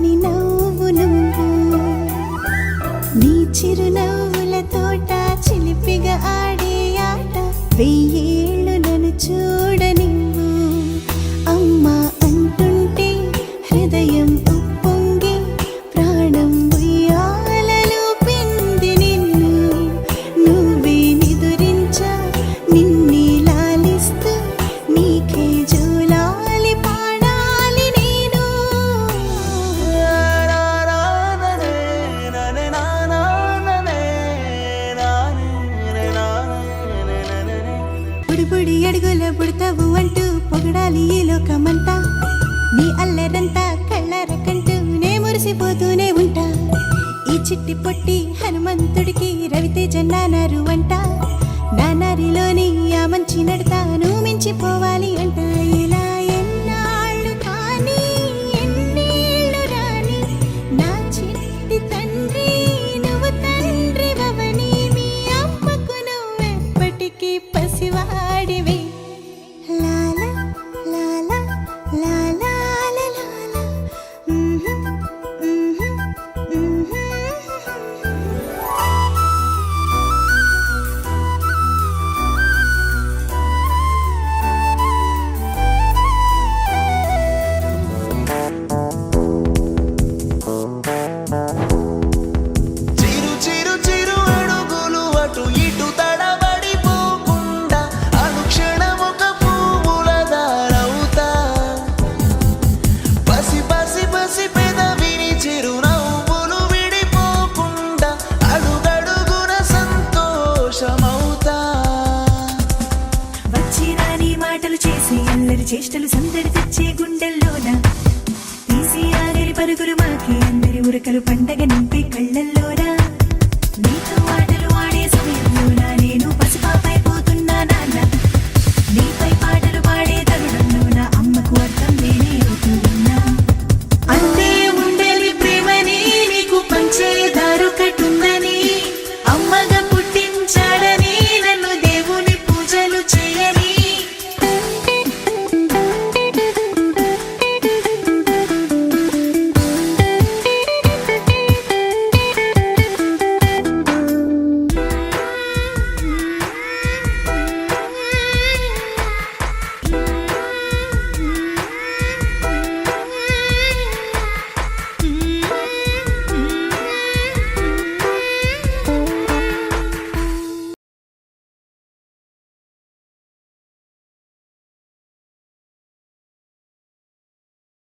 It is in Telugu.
తీయని నవ్వు నువ్వు నీ చిరునవ్వుల తోట చిలిపిగా ఆడే ఆట వెయ్యేళ్ళు నన్ను చూడనివ్వు అమ్మా అంటుంటే హృదయం ఉప్పొంగి ప్రాణం ఉయ్యాలలో పింది నిన్ను నువ్వే నిదురించా నిన్నే లాలిస్తూ నీకే జోలాలి పాడాలి నేను బుడిబుడి అడుగుల పుడతావు అంటూ పొగడాలి ఈ లోకమంతా నీ అల్లరంతా కళ్ళారకంటూ నే మురిసిపోతూనే ఉంటా ఈ చిట్టి పొట్టి హనుమంతుడికి రవితేజ నానారు అంట నానారిలోని ఆ మంచి నడతాను మించిపోవాలి అంట ఇలా ఎన్నాళ్ళు కానీ ఎన్నేళ్ళు రాని నా చిట్టి తండ్రి నువ్వు తండ్రి వవని మీ అమ్మకు నువ్వెప్పటికీ పసివాడివి లాలా లాలా లాలా లాలా చిరు చిరు చిరు అడుగులు అటు ఇటు తడబడిపోకుండా అనుక్షణం ఒక పువ్వుల దారవుతా పసి పసి పసి పెదవిని చిరునవ్వులు విడిపోకుండా అడుగడుగున సంతోషమవుతా వచ్చి రాని మాటలు చేసి అల్లరి చేష్టలు సందడి తెచ్చే గుండెల్లోన తీసి ఆగరి పరుగులు మాకి అందరి ఉరకలు పండగ నింపి